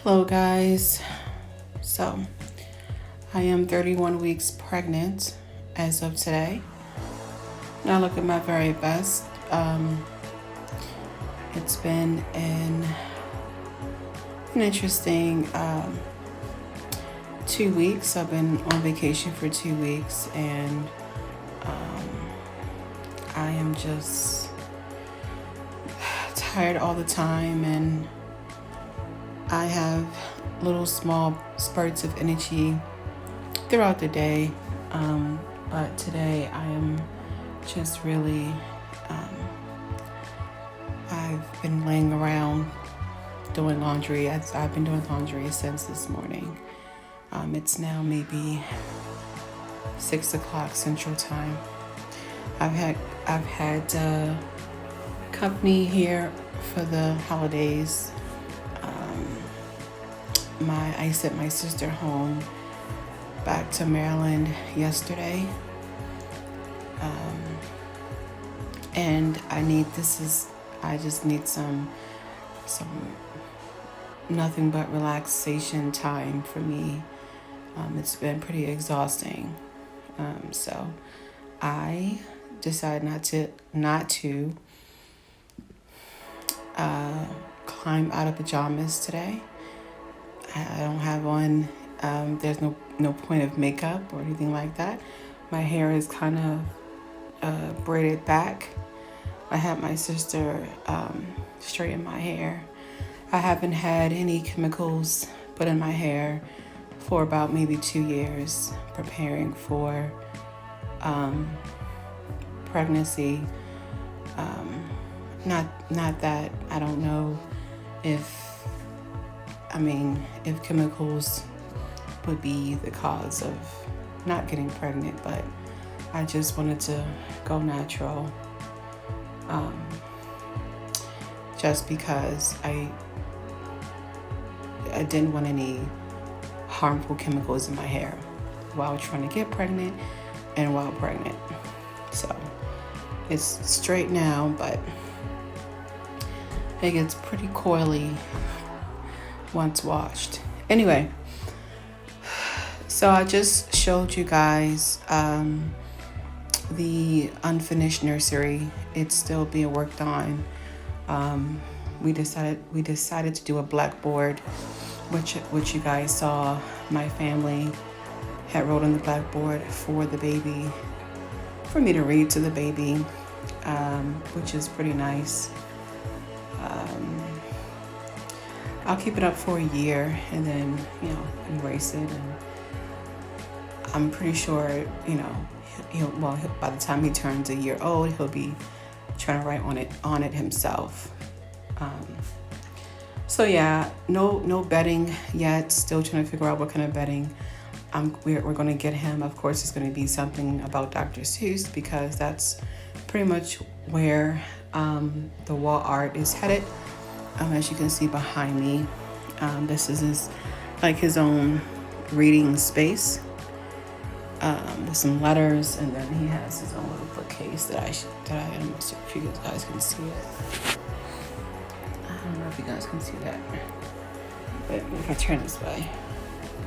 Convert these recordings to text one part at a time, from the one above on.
Hello, guys. So, I am 31 weeks pregnant as of today. And I look at my very best. It's been an interesting 2 weeks. I've been on vacation for 2 weeks, and I am just tired all the time, and I have little small spurts of energy throughout the day. But today I am just really, um, I've been laying around doing laundry. I've been doing laundry since this morning. It's now maybe 6 o'clock Central Time. I've had company here for the holidays. I sent my sister home back to Maryland yesterday, and I just need some nothing but relaxation time for me. It's been pretty exhausting, so I decided not to climb out of pajamas today. I don't have on. There's no point of makeup or anything like that. My hair is kind of braided back. I had my sister straighten my hair. I haven't had any chemicals put in my hair for about maybe 2 years, preparing for pregnancy. Not that I don't know if chemicals would be the cause of not getting pregnant, but I just wanted to go natural, just because I didn't want any harmful chemicals in my hair while trying to get pregnant and while pregnant. So it's straight now, but it gets pretty coily once washed. Anyway, so I just showed you guys the unfinished nursery. It's still being worked on. We decided to do a blackboard, which you guys saw. My family had wrote on the blackboard for the baby, for me to read to the baby, which is pretty nice. I'll keep it up for a year and then, erase it. And I'm pretty sure, by the time he turns a year old, he'll be trying to write on it himself. So yeah, no bedding yet. Still trying to figure out what kind of bedding we're going to get him. Of course, it's going to be something about Dr. Seuss, because that's pretty much where the wall art is headed. As you can see behind me, this is his own reading space, with some letters, and then he has his own little bookcase that I don't know if you guys can see it. I don't know if you guys can see that, but if I turn this way,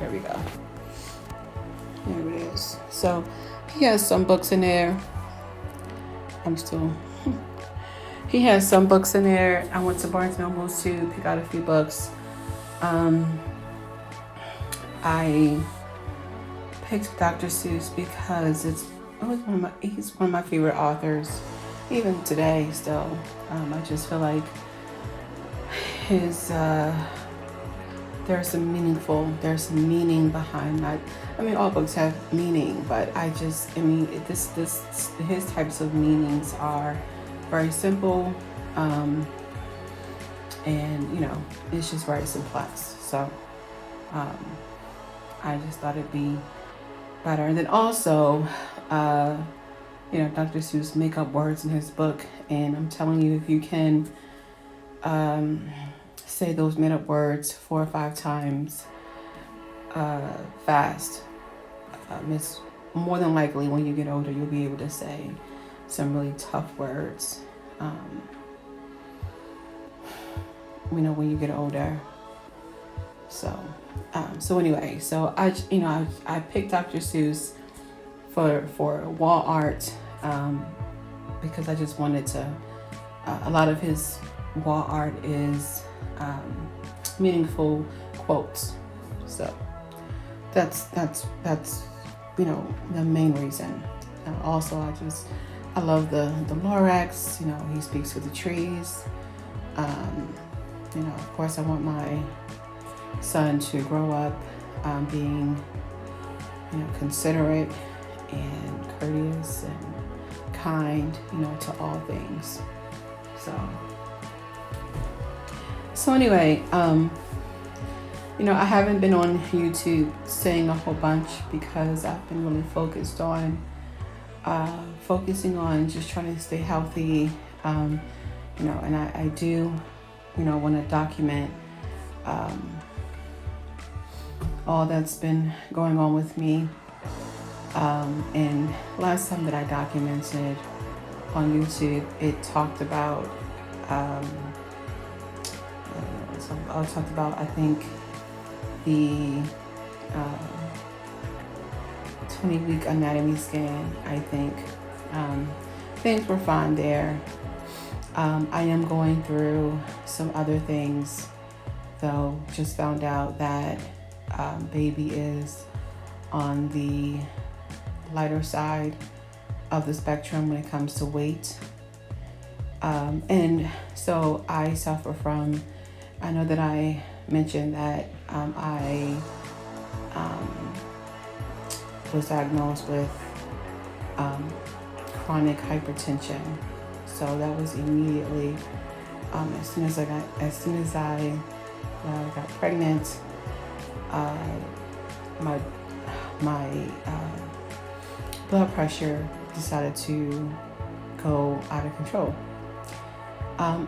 there we go. There it is. So he has some books in there. He has some books in there. I went to Barnes & Noble to pick out a few books. I picked Dr. Seuss because he's one of my favorite authors, even today still. I just feel like his there's some meaning behind that. All books have meaning, but his types of meanings are very simple, and it's just very simplex. So I just thought it'd be better. And then also, Dr. Seuss make up words in his book, and I'm telling you, if you can say those made up words 4 or 5 times fast, it's more than likely when you get older you'll be able to say some really tough words. When you get older. So anyway, I picked Dr. Seuss for wall art, because I just wanted to. A lot of his wall art is meaningful quotes, so that's the main reason. Also, I love the Lorax. He speaks with the trees. Of course, I want my son to grow up being considerate and courteous and kind, to all things. So anyway, I haven't been on YouTube saying a whole bunch because I've been really focusing on just trying to stay healthy, and I do, want to document all that's been going on with me. And last time that I documented on YouTube, it talked about, I think, the 20-week anatomy scan. I think things were fine there. I am going through some other things, though. Just found out that baby is on the lighter side of the spectrum when it comes to weight. And so I suffer from, I know that I mentioned that I was diagnosed with chronic hypertension. So that was immediately, as soon as I got pregnant, my blood pressure decided to go out of control.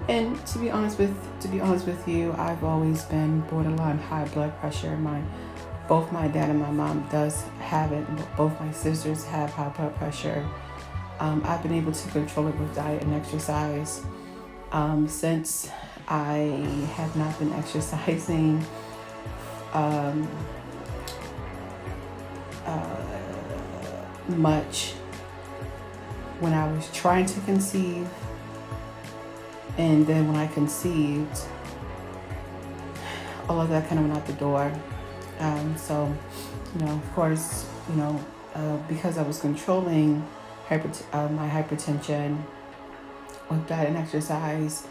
And to be honest with you, I've always been borderline high blood pressure. Both my dad and my mom does have it. Both my sisters have high blood pressure. I've been able to control it with diet and exercise. Since I have not been exercising much when I was trying to conceive, and then when I conceived, all of that kind of went out the door. So, of course, because I was controlling my hypertension with diet and exercise,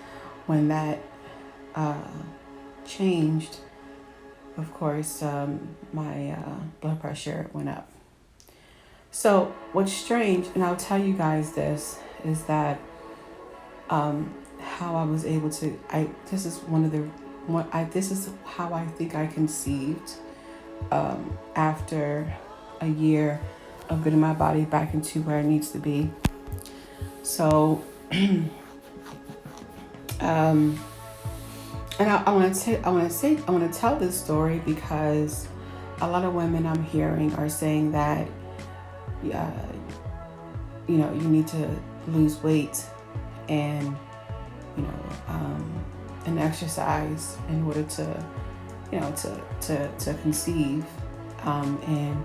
when that changed, of course, my blood pressure went up. So what's strange, and I'll tell you guys this, is that how I was able to, this is how I think I conceived after a year of getting my body back into where it needs to be. So, and I want to tell this story because a lot of women I'm hearing are saying that, you need to lose weight and, and exercise in order to, to conceive. And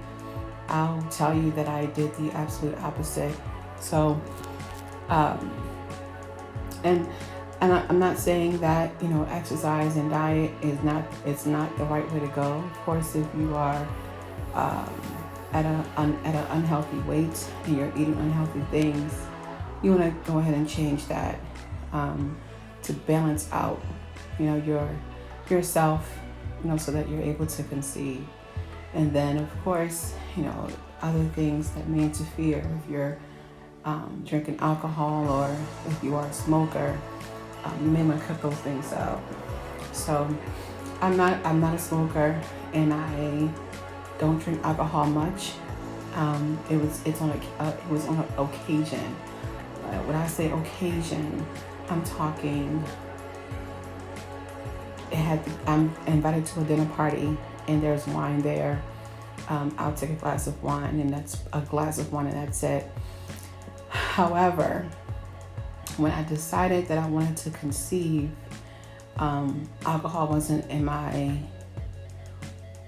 I'll tell you that I did the absolute opposite. So, and I'm not saying that, exercise and diet it's not the right way to go. Of course, if you are at an unhealthy weight and you're eating unhealthy things, you want to go ahead and change that to balance out, yourself, so that you're able to conceive. And then, of course, other things that may interfere if you're drinking alcohol or if you are a smoker. You may want to cut those things out. So I'm not a smoker, and I don't drink alcohol much. It was on an occasion. When I say occasion, I'm talking. I'm invited to a dinner party, and there's wine there. I'll take a glass of wine, and that's a glass of wine, and that's it. However, when I decided that I wanted to conceive, alcohol wasn't in my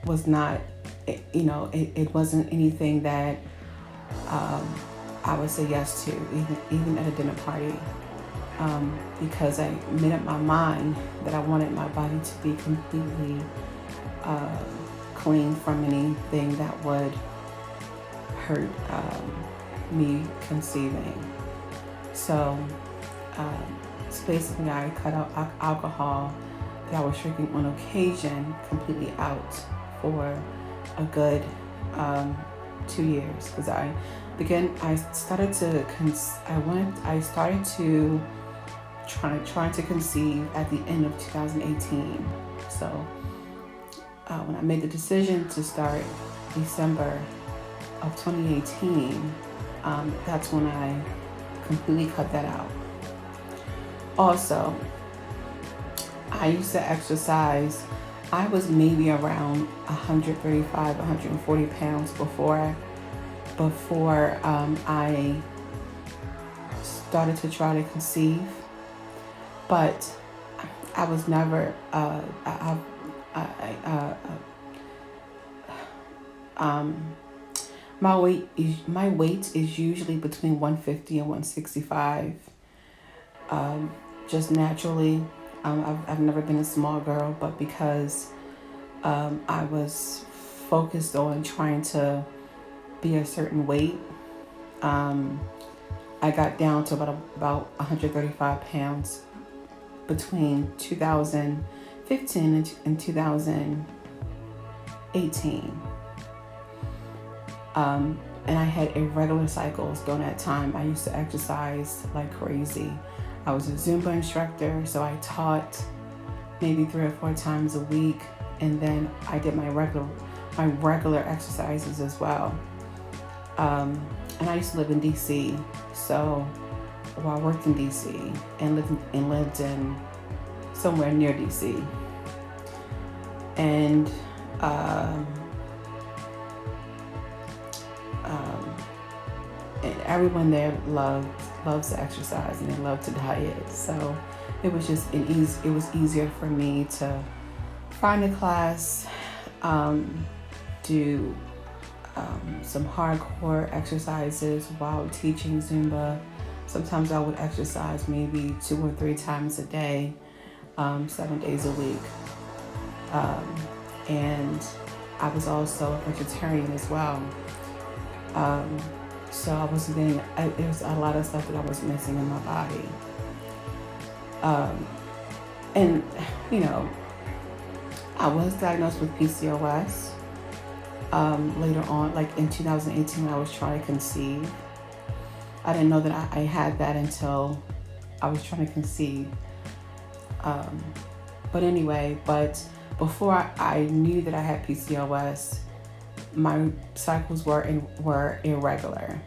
was not, it wasn't anything that I would say yes to, even at a dinner party, because I made up my mind that I wanted my body to be completely clean from anything that would hurt me conceiving. So, so basically, I cut out alcohol that I was drinking on occasion completely out for a good 2 years, because I started to trying to conceive at the end of 2018. So when I made the decision to start December of 2018, that's when I completely cut that out. Also, I used to exercise. I was maybe around 135, 140 pounds before I started to try to conceive. But I was never, my weight is usually between 150 and 165. Just naturally. I've never been a small girl, but because I was focused on trying to be a certain weight, I got down to about 135 pounds between 2015 and 2018. And I had irregular cycles during that time. I used to exercise like crazy. I was a Zumba instructor, so I taught maybe 3 or 4 times a week, and then I did my regular exercises as well. And I used to live in DC, so I worked in DC and lived in somewhere near DC, and and everyone there loves to exercise, and they love to diet. So it was just it was easier for me to find a class, do some hardcore exercises while teaching Zumba. Sometimes I would exercise maybe 2 or 3 times a day, 7 days a week. And I was also a vegetarian as well. So I was getting, there was a lot of stuff that I was missing in my body. And, I was diagnosed with PCOS. Later on, like in 2018, I was trying to conceive. I didn't know that I had that until I was trying to conceive. But before I knew that I had PCOS, my cycles were irregular.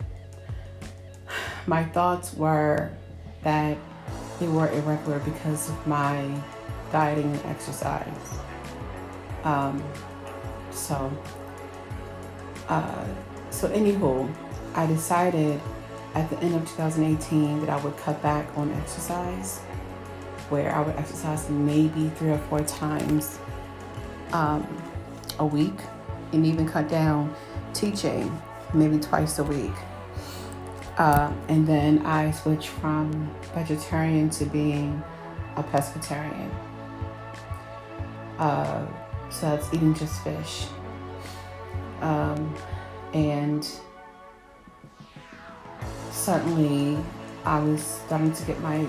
My thoughts were that they were irregular because of my dieting and exercise. So anywho, I decided at the end of 2018 that I would cut back on exercise, where I would exercise maybe 3 or 4 times a week, and even cut down teaching maybe twice a week. And then I switched from vegetarian to being a pescatarian. So that's eating just fish. And certainly I was starting to get my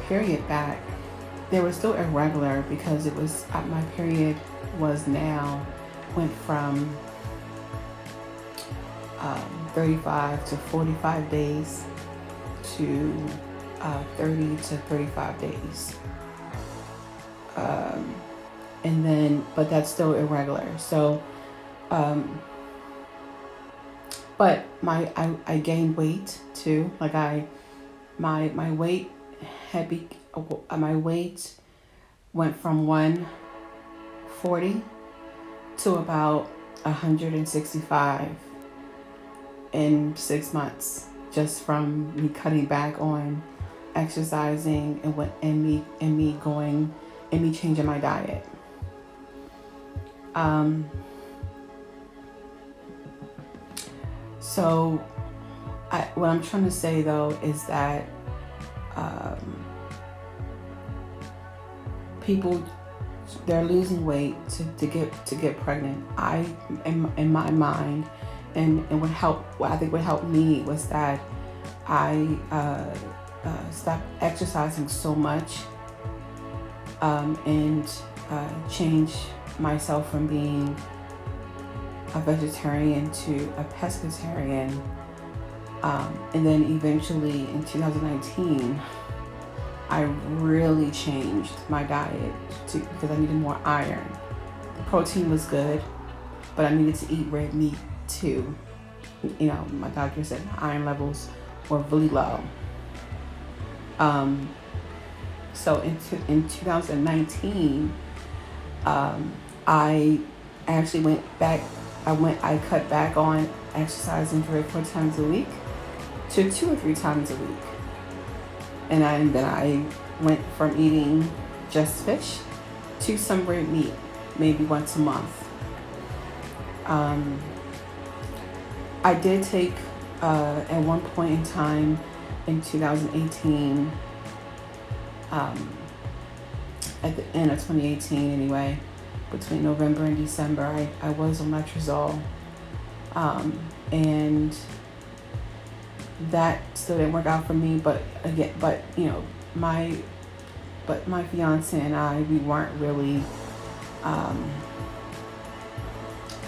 period back. They were still irregular because it was, my period went from 35 to 45 days to 30 to 35 days. And then, but that's still irregular. So, but I gained weight too. Like my weight my weight went from 140 to about 165 in 6 months, just from me cutting back on exercising and me changing my diet. Um, so what I'm trying to say though is that um, people, they're losing weight to get pregnant. In my mind, and what I think would help me was that I stopped exercising so much, and change myself from being a vegetarian to a pescatarian. And then eventually in 2019, I really changed my diet because I needed more iron. The protein was good, but I needed to eat red meat too. My doctor said my iron levels were really low. Um, so in 2019, I actually went back. I cut back on exercising 3 or 4 times a week to 2 or 3 times a week, and then I went from eating just fish to some red meat, maybe once a month. Um, I did take at one point in time in 2018, at the end of 2018 anyway, between November and December, I was on letrozole, and that still didn't work out for me. But again, my my fiance and I, we weren't really um,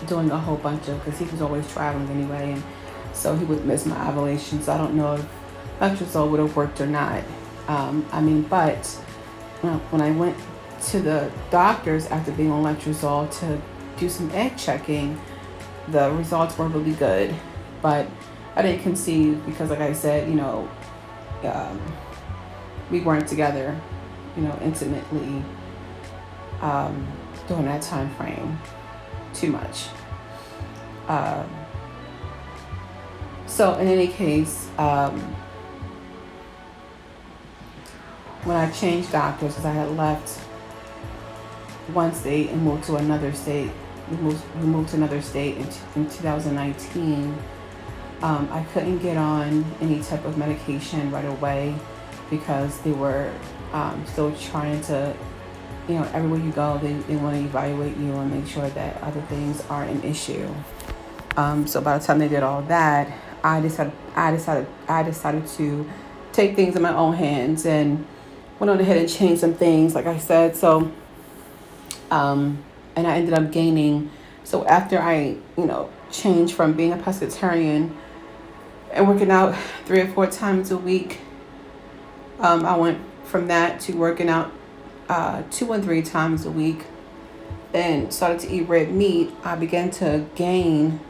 doing a whole bunch of, because he was always traveling anyway, and so he would miss my ovulation. So I don't know if letrozole would have worked or not. But when I went to the doctors after being on letrozole to do some egg checking, the results were really good, but I didn't conceive because, like I said, we weren't together, intimately, during that time frame too much. Um, so in any case, when I changed doctors, because I had left one state and moved to another state, we moved to another state in 2019. I couldn't get on any type of medication right away because they were still trying to, everywhere you go, they want to evaluate you and make sure that other things aren't an issue. So by the time they did all that, I decided to take things in my own hands and went on ahead and changed some things, like I said. So, and I ended up gaining. So after I, changed from being a pescatarian and working out 3 or 4 times a week, I went from that to working out 2 and 3 times a week, and started to eat red meat. I began to gain.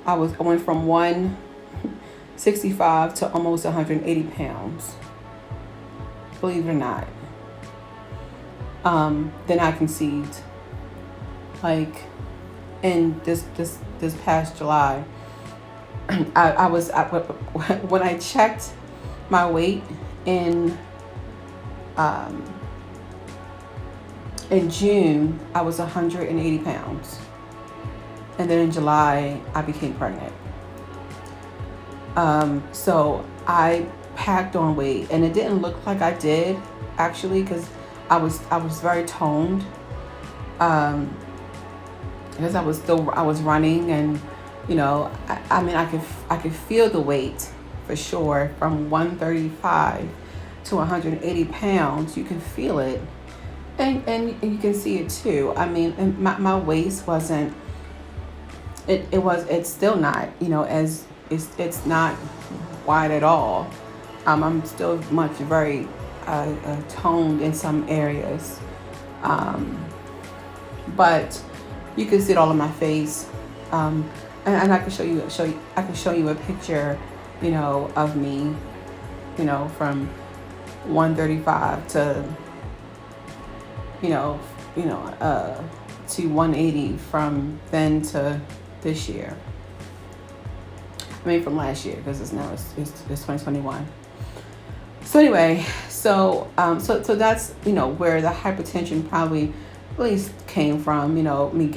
I went from 165 to almost 180 pounds. Believe it or not. Then I conceived. Like in this past July, when I checked my weight in June, I was 180 pounds. And then in July, I became pregnant. So I packed on weight, and it didn't look like I did, actually, because I was very toned. Because I was running, and I could feel the weight for sure from 135 to 180 pounds. You can feel it, and you can see it too. And my waist wasn't. It's still not, as it's not wide at all. I'm still very toned in some areas, but you can see it all on my face, and I can show you a picture, of me, from 135 to to 180 from then to this year. From last year, because it's 2021. So anyway, so that's where the hypertension probably really came from, me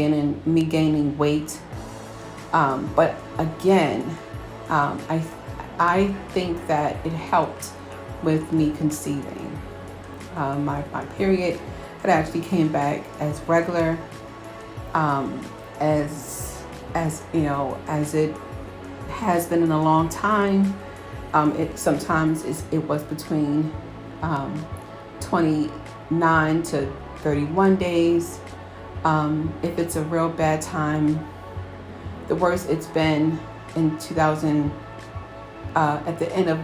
gaining weight. But again, I think that it helped with me conceiving. My period had actually came back as regular, um, as it has been in a long time. It was between um, 29 to 31 days. If it's a real bad time, the worst it's been in 2000, at the end of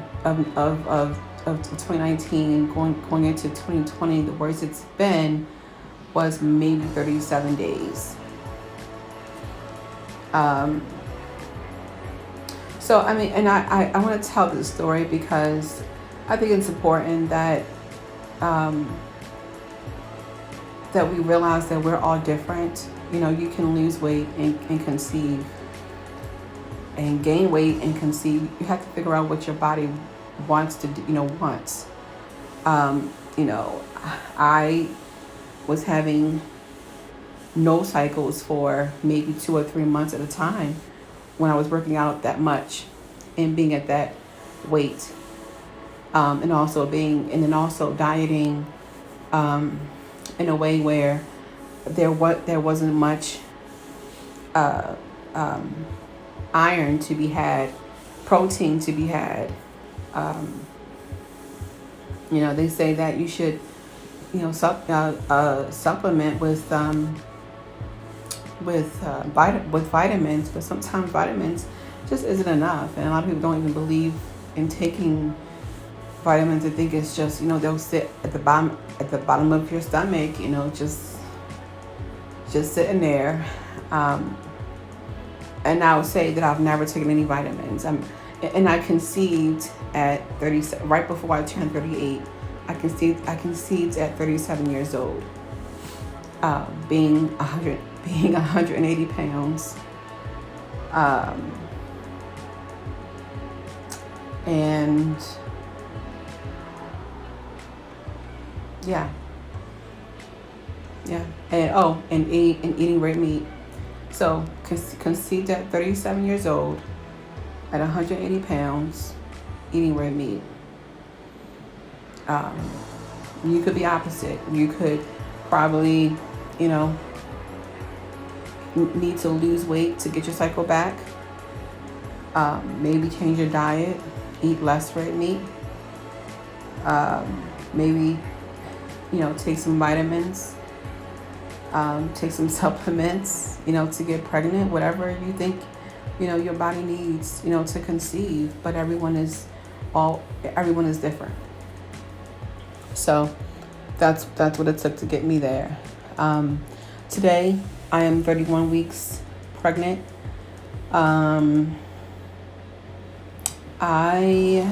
2019, going into 2020, the worst it's been was maybe 37 days. Um, so I mean, and I want to tell this story because I think it's important um, that we realize that we're all different. You can lose weight and conceive, and gain weight and conceive. You have to figure out what your body wants to do, wants. Um, you know, I was having no cycles for maybe 2 or 3 months at a time when I was working out that much and being at that weight. And then also dieting, um, in a way where there wasn't much uh, um, iron to be had, protein to be had. Um, they say that you should, supplement with vitamins, but sometimes vitamins just isn't enough, and a lot of people don't even believe in taking vitamins. I think it's just, they'll sit at the bottom of your stomach, just sitting there. Um, and I would say that I've never taken any vitamins. And I conceived at 30, right before I turned 38. I conceived at 37 years old, being 180 pounds, and yeah, yeah, and eating red meat. So conceived at 37 years old, at 180 pounds, eating red meat. Um, you could be opposite. You could probably, you know, need to lose weight to get your cycle back. Maybe change your diet, eat less red meat. Maybe, take some vitamins, take some supplements, to get pregnant, whatever you think, your body needs, to conceive. But everyone is different. So that's what it took to get me there. Today I am 31 weeks pregnant. I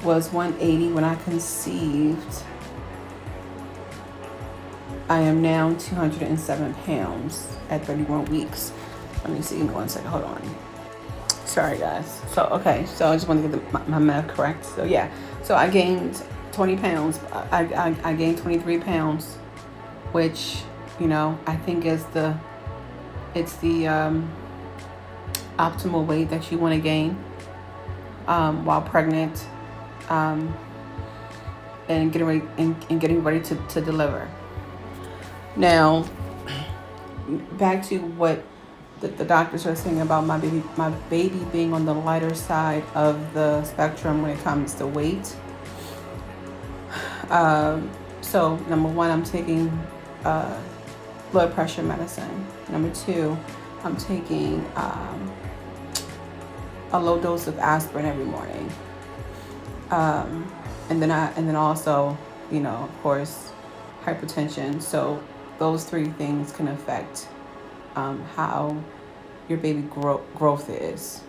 was 180 when I conceived. I am now 207 pounds at 31 weeks. Let me see, give me 1 second, hold on. Sorry guys. So I just want to get my math correct. So yeah, so I gained 20 pounds. I gained 23 pounds, which, I think it's the optimal weight that you want to gain while pregnant, and getting ready to deliver. Now, back to what the doctors are saying about my baby being on the lighter side of the spectrum when it comes to weight. So number one, I'm taking blood pressure medicine. Number two, I'm taking a low dose of aspirin every morning. And then also, of course, hypertension. So those three things can affect how your baby growth is.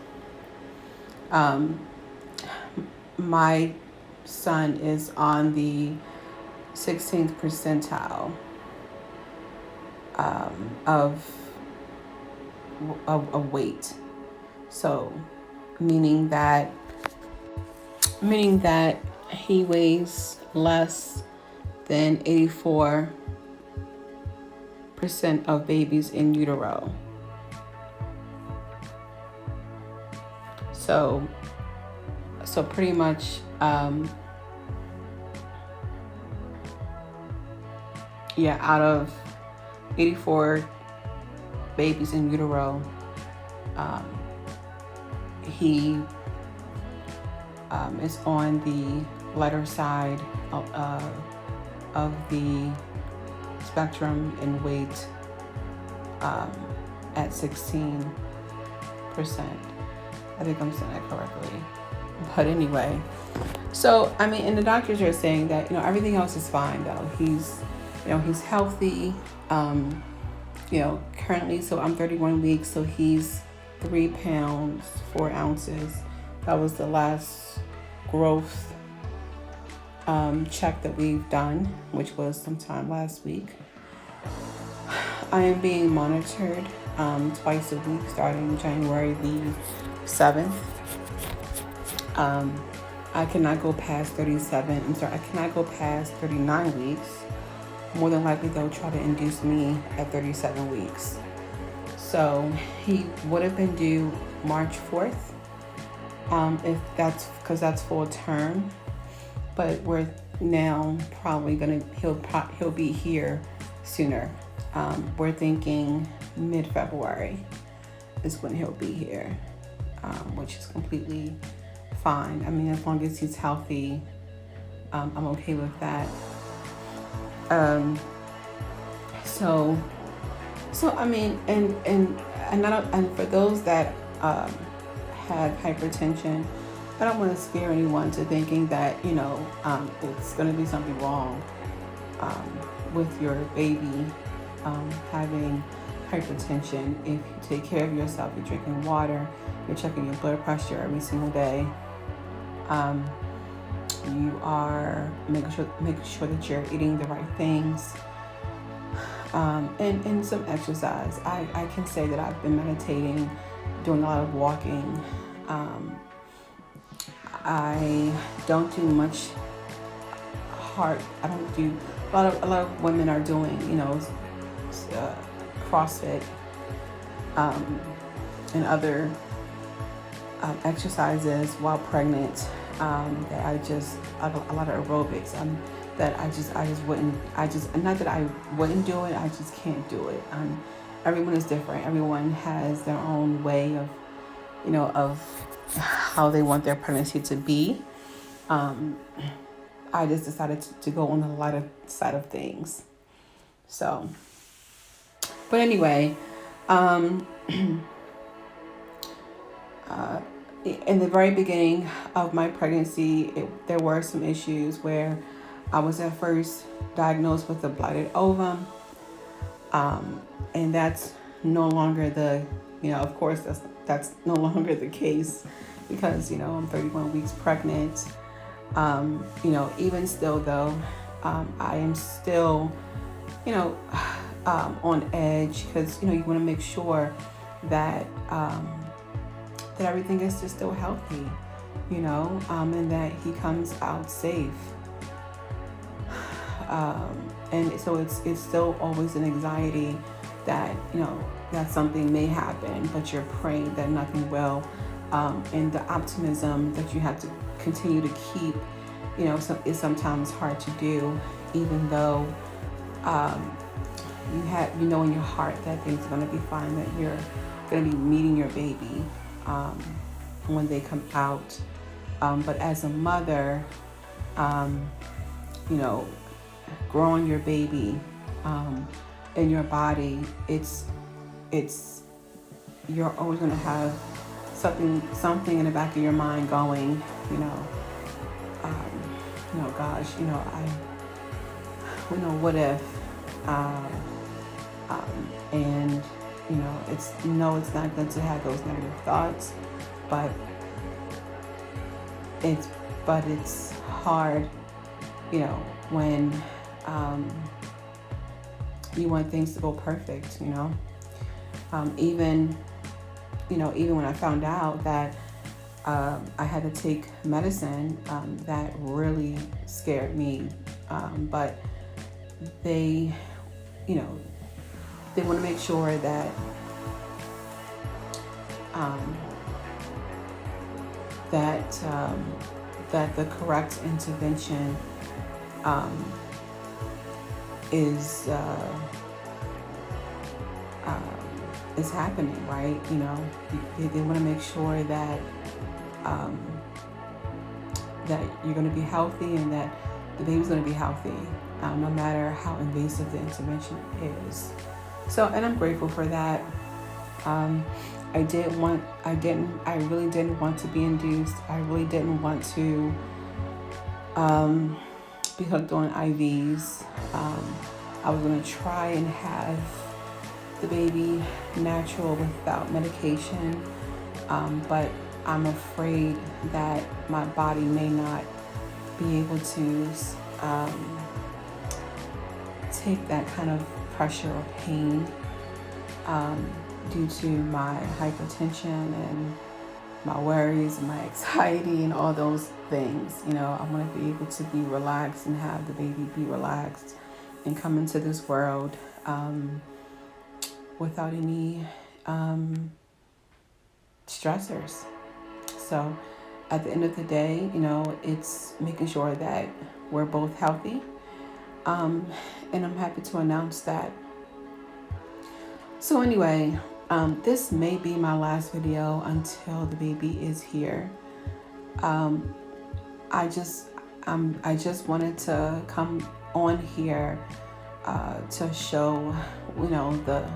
My son is on the 16th percentile of weight. So meaning that he weighs less than 84 of babies in utero. So pretty much, out of 84 babies in utero, he is on the lighter side of the spectrum in weight, at 16%. I think I'm saying that correctly. But anyway, so I mean, and the doctors are saying that everything else is fine though. He's healthy. Currently, so I'm 31 weeks, so he's 3 pounds 4 ounces. That was the last growth check that we've done, which was sometime last week. I am being monitored twice a week starting January the 7th. I cannot go past 37. I cannot go past 39 weeks. More than likely, they'll try to induce me at 37 weeks. So he would have been due March 4th, if that's because that's full term. But we're now probably he'll be here sooner. We're thinking mid-February is when he'll be here, which is completely fine. I mean, as long as he's healthy, I'm okay with that. So I mean, and for those that have hypertension, I don't want to scare anyone to thinking that it's going to be something wrong with your baby having hypertension. If you take care of yourself, you're drinking water, you're checking your blood pressure every single day. You are making sure that you're eating the right things, and some exercise. I can say that I've been meditating, doing a lot of walking. I don't do much heart. I don't do a lot of women are doing CrossFit and other exercises while pregnant. That a lot of aerobics. That I just wouldn't. Not that I wouldn't do it. I just can't do it. Everyone is different. Everyone has their own way of, of how they want their pregnancy to be. I just decided to go on the lighter side of things. So, but anyway, in the very beginning of my pregnancy, there were some issues where I was at first diagnosed with a blighted ovum, and that's no longer of course that's no longer the case, because I'm 31 weeks pregnant. Even still though, I am still on edge, because you want to make sure that that everything is just still healthy, and that he comes out safe. And so it's still always an anxiety that, that something may happen, but you're praying that nothing will. And the optimism that you have to continue to keep, is sometimes hard to do, even though you know in your heart that things are going to be fine, that you're going to be meeting your baby when they come out. But as a mother, growing your baby in your body, you're always going to have something in the back of your mind going, what if, and it's not good to have those negative thoughts, but it's hard, when you want things to go perfect, even when I found out that I had to take medicine, that really scared me, but they, they want to make sure that um, that that the correct intervention um, is is happening, right? You know, they want to make sure that um, that you're going to be healthy and that the baby's going to be healthy, no matter how invasive the intervention is. So, and I'm grateful for that. I really didn't want to be induced. I really didn't want to be hooked on IVs. I was going to try and have the baby natural without medication, but I'm afraid that my body may not be able to take that kind of pressure or pain due to my hypertension and my worries and my anxiety and all those things. You know, I want to be able to be relaxed and have the baby be relaxed and come into this world without any stressors. So at the end of the day, you know, it's making sure that we're both healthy. And I'm happy to announce that. So anyway, this may be my last video until the baby is here. I just wanted to come on here to show, you know, the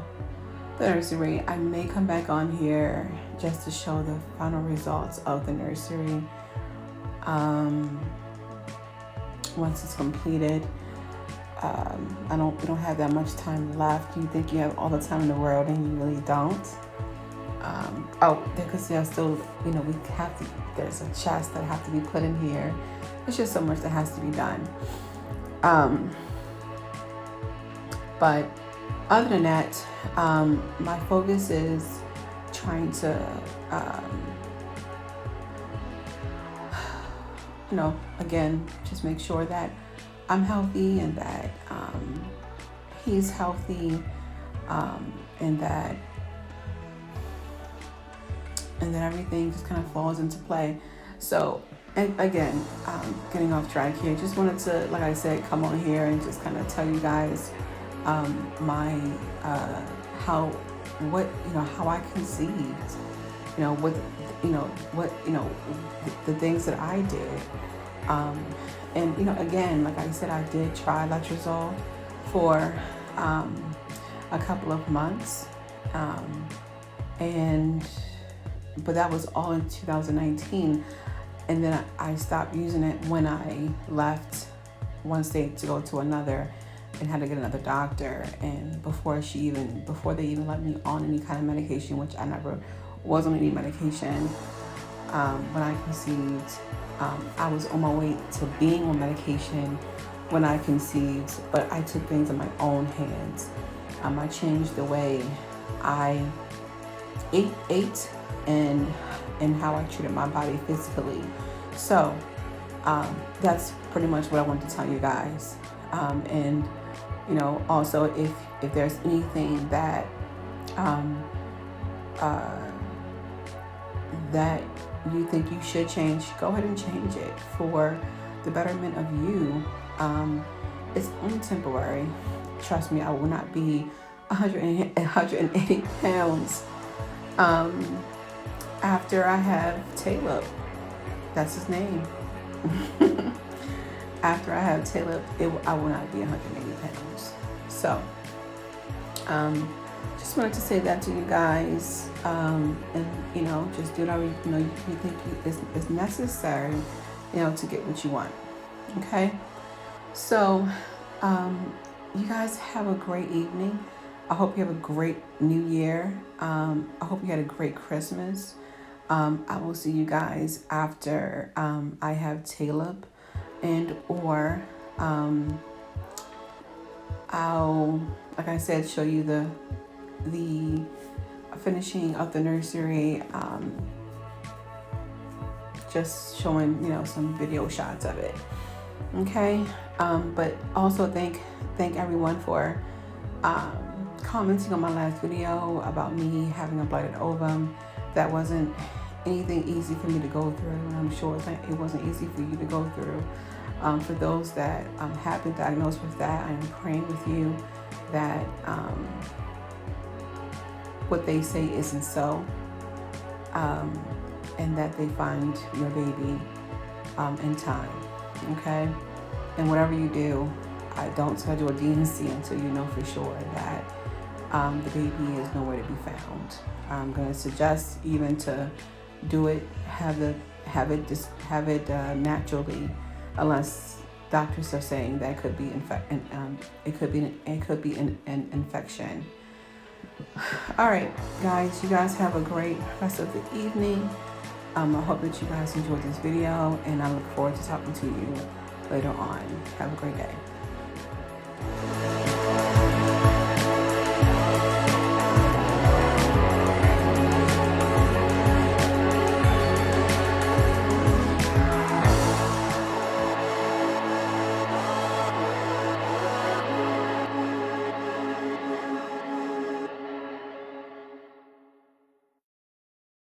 nursery. I may come back on here just to show the final results of the nursery once it's completed. We don't have that much time left. You think you have all the time in the world and you really don't. Because there's still, you know, there's a chest that have to be put in here. There's just so much that has to be done. But other than that, my focus is trying to, you know, again, just make sure that I'm healthy and that he's healthy, and that everything just kind of falls into play. So, and again, getting off track here, just wanted to, like I said, come on here and just kind of tell you guys my how I conceived, the things that I did. And, you know, again, like I said, I did try letrozole for a couple of months. But that was all in 2019. And then I stopped using it when I left one state to go to another and had to get another doctor. And before they even let me on any kind of medication, which I never was on any medication, when I conceived, I was on my way to being on medication when I conceived, but I took things in my own hands. I changed the way I ate and how I treated my body physically. So that's pretty much what I wanted to tell you guys. And you know, also if there's anything that that you think you should change, go ahead and change it for the betterment of you. It's only temporary. Trust me, I will not be 180 pounds after I have Caleb. That's his name. After I have Caleb, I will not be 180 pounds. So, just wanted to say that to you guys, and you know, just do whatever you think is necessary, you know, to get what you want. Okay, so you guys have a great evening. I hope you have a great New Year. I hope you had a great Christmas. I will see you guys after I have Caleb, and or I'll, like I said, show you the finishing of the nursery, just showing, you know, some video shots of it. Okay, but also thank everyone for commenting on my last video about me having a blighted ovum. That wasn't anything easy for me to go through, and I'm sure it wasn't easy for you to go through. For those that have been diagnosed with that, I am praying with you that what they say isn't so, and that they find your baby in time, okay? And whatever you do, don't schedule a D&C until you know for sure that the baby is nowhere to be found. I'm going to suggest even to do it, have it naturally, unless doctors are saying that it could be an infection. All right, guys, you guys have a great rest of the evening. I hope that you guys enjoyed this video, and I look forward to talking to you later on. Have a great day.